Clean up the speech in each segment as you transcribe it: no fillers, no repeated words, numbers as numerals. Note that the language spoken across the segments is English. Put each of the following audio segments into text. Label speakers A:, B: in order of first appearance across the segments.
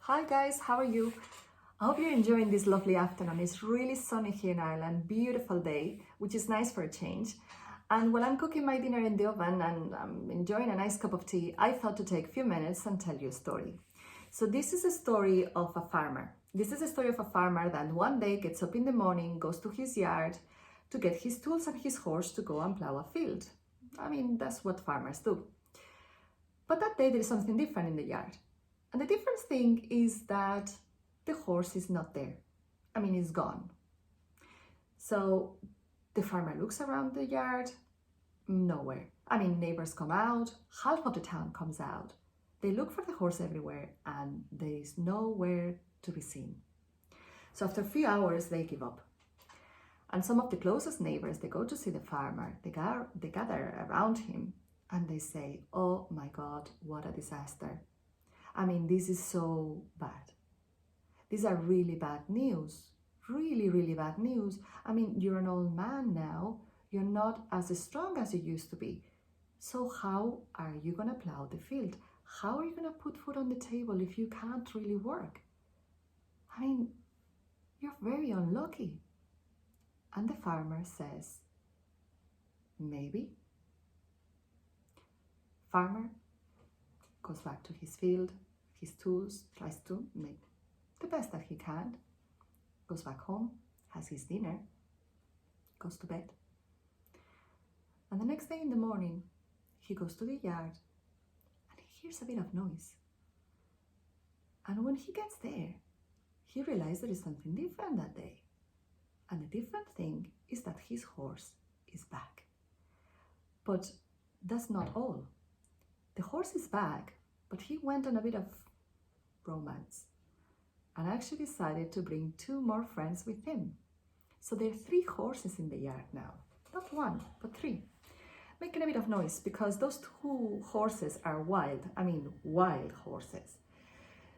A: Hi guys, how are you? I hope you're enjoying this lovely afternoon. It's really sunny here in Ireland, beautiful day, which is nice for a change. And while I'm cooking my dinner in the oven and I'm enjoying a nice cup of tea, I thought to take a few minutes and tell you a story. So this is a story of a farmer. This is a story of a farmer that one day gets up in the morning, goes to his yard to get his tools and his horse to go and plow a field. That's what farmers do. But that day there is something different in the yard. And the different thing is that the horse is not there. It's gone. So the farmer looks around the yard, nowhere. Neighbors come out, half of the town comes out. They look for the horse everywhere and there is nowhere to be seen. So after a few hours, they give up. And some of the closest neighbors, they go to see the farmer, they gather around him and they say, "Oh my God, what a disaster. This is so bad. These are really bad news. Really, really bad news. You're an old man now. You're not as strong as you used to be. So how are you going to plow the field? How are you going to put food on the table if you can't really work? You're very unlucky." And the farmer says, "Maybe." Farmer goes back to his field, his tools, tries to make the best that he can, goes back home, has his dinner, goes to bed. And the next day in the morning, he goes to the yard and he hears a bit of noise. And when he gets there, he realizes there is something different that day. And the different thing is that his horse is back. But that's not all. The horse is back, but he went on a bit of romance and actually decided to bring 2 more friends with him. So there are 3 horses in the yard now. Not 1, but 3. Making a bit of noise because those 2 horses are wild horses.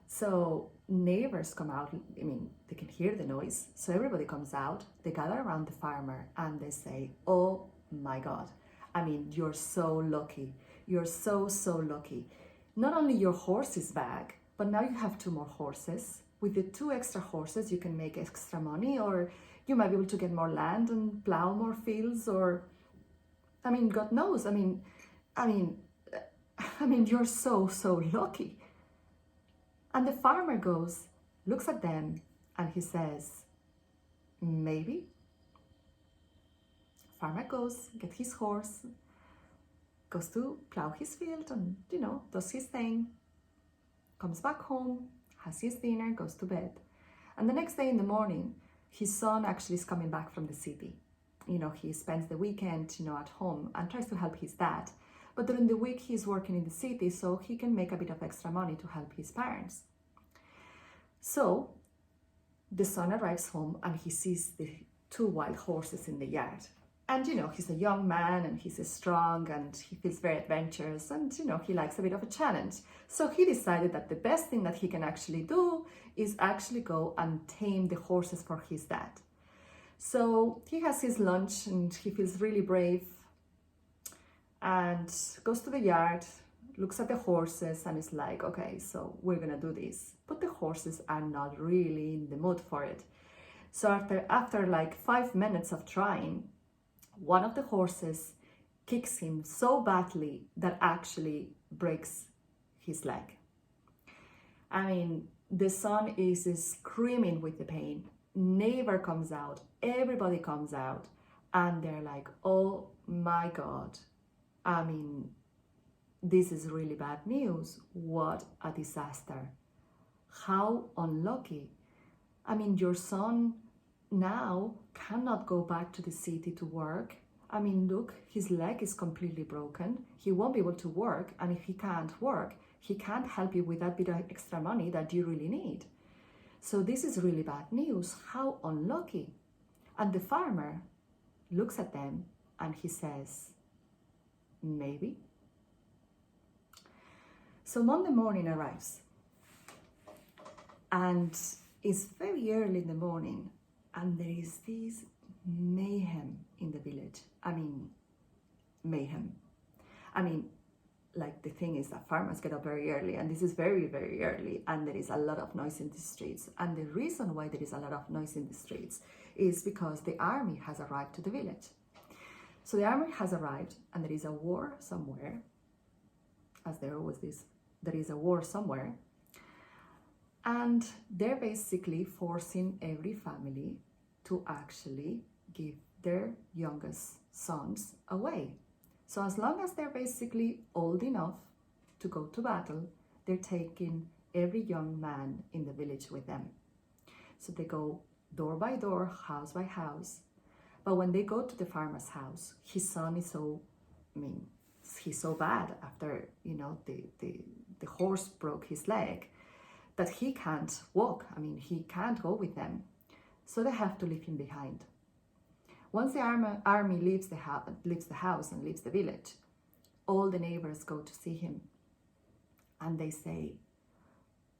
A: So neighbors come out, they can hear the noise. So everybody comes out, they gather around the farmer and they say, "Oh my God, you're so lucky. You're so lucky. Not only your horse is back, but now you have 2 more horses. With the 2 extra horses, you can make extra money, or you might be able to get more land and plow more fields, or, God knows. You're so lucky." And the farmer looks at them, and he says, "Maybe." Farmer goes, gets his horse, goes to plow his field and, does his thing, comes back home, has his dinner, goes to bed. And the next day in the morning, his son actually is coming back from the city. He spends the weekend, at home and tries to help his dad. But during the week, he's working in the city so he can make a bit of extra money to help his parents. So the son arrives home and he sees the 2 wild horses in the yard. And, he's a young man and he's strong and he feels very adventurous and, he likes a bit of a challenge. So he decided that the best thing that he can actually do is actually go and tame the horses for his dad. So he has his lunch and he feels really brave and goes to the yard, looks at the horses and is like, "Okay, so we're gonna do this." But the horses are not really in the mood for it. So after like 5 minutes of trying, one of the horses kicks him so badly that actually breaks his leg. The son is screaming with the pain. Neighbor comes out, everybody comes out, and they're like, "Oh my God. This is really bad news. What a disaster. How unlucky. Your son now cannot go back to the city to work. Look, his leg is completely broken. He won't be able to work. And if he can't work, he can't help you with that bit of extra money that you really need. So this is really bad news. How unlucky." And the farmer looks at them and he says, "Maybe." So Monday morning arrives and it's very early in the morning and there is this mayhem in the village. Mayhem. like the thing is that farmers get up very early, and this is very, very early, and there is a lot of noise in the streets. And the reason why there is a lot of noise in the streets is because the army has arrived to the village. So the army has arrived, and there is a war somewhere, as there always is. There is a war somewhere, and they're basically forcing every family to actually give their youngest sons away. So as long as they're basically old enough to go to battle, they're taking every young man in the village with them. So they go door by door, house by house. But when they go to the farmer's house, his son is he's so bad after, the horse broke his leg that he can't walk. He can't go with them. So they have to leave him behind. Once the army leaves the house and leaves the village, all the neighbors go to see him. And they say,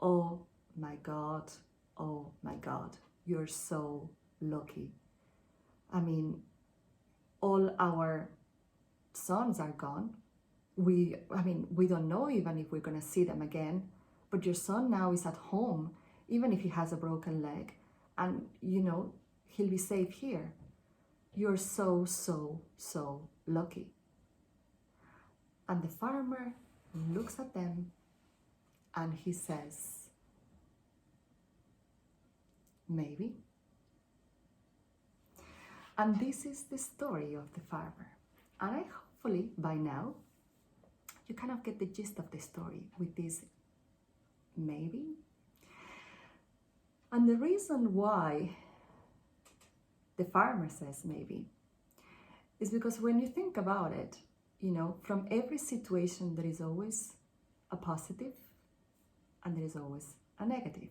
A: oh my God, you're so lucky. All our sons are gone. We don't know even if we're going to see them again, but your son now is at home, even if he has a broken leg, and he'll be safe here. You're so, so, so lucky. And the farmer looks at them and he says, maybe. And this is the story of the farmer. And hopefully by now, you kind of get the gist of the story with this maybe. And the reason why the farmer says maybe is because when you think about it, from every situation there is always a positive and there is always a negative.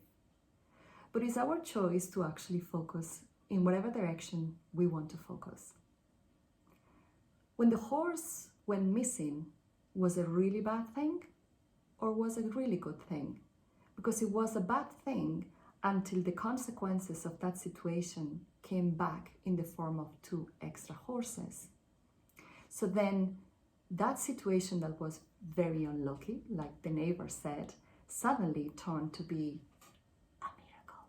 A: But it's our choice to actually focus in whatever direction we want to focus. When the horse went missing, was a really bad thing or was a really good thing? Because it was a bad thing until the consequences of that situation came back in the form of 2 extra horses. So then that situation that was very unlucky, like the neighbor said, suddenly turned to be a miracle.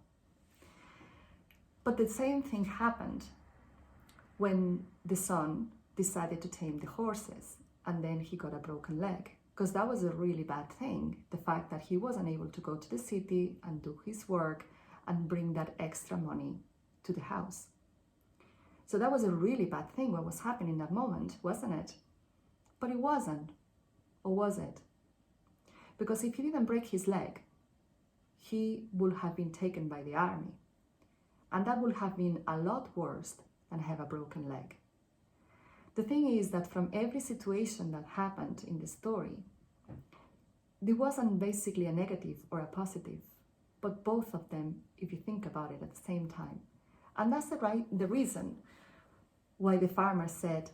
A: But the same thing happened when the son decided to tame the horses, and then he got a broken leg. Because that was a really bad thing, the fact that he wasn't able to go to the city and do his work and bring that extra money to the house. So that was a really bad thing what was happening in that moment, wasn't it? But it wasn't. Or was it? Because if he didn't break his leg, he would have been taken by the army. And that would have been a lot worse than have a broken leg. The thing is that from every situation that happened in the story, there wasn't basically a negative or a positive, but both of them, if you think about it at the same time. And that's the reason why the farmer said,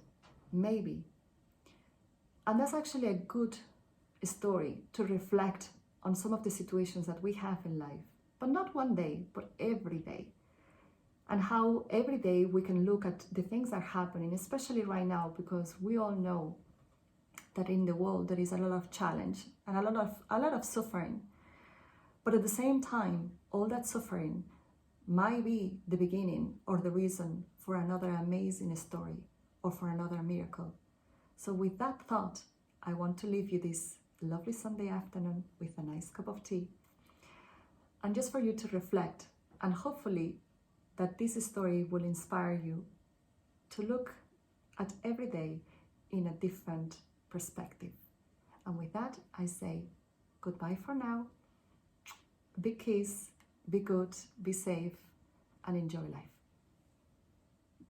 A: maybe. And that's actually a good story to reflect on some of the situations that we have in life, but not one day, but every day. And how every day we can look at the things that are happening, especially right now, because we all know that in the world there is a lot of challenge and a lot of suffering. But at the same time, all that suffering might be the beginning or the reason for another amazing story or for another miracle. So with that thought, I want to leave you this lovely Sunday afternoon with a nice cup of tea. And just for you to reflect, and hopefully that this story will inspire you to look at every day in a different perspective. And with that, I say goodbye for now. Big kiss, be good, be safe, and enjoy life.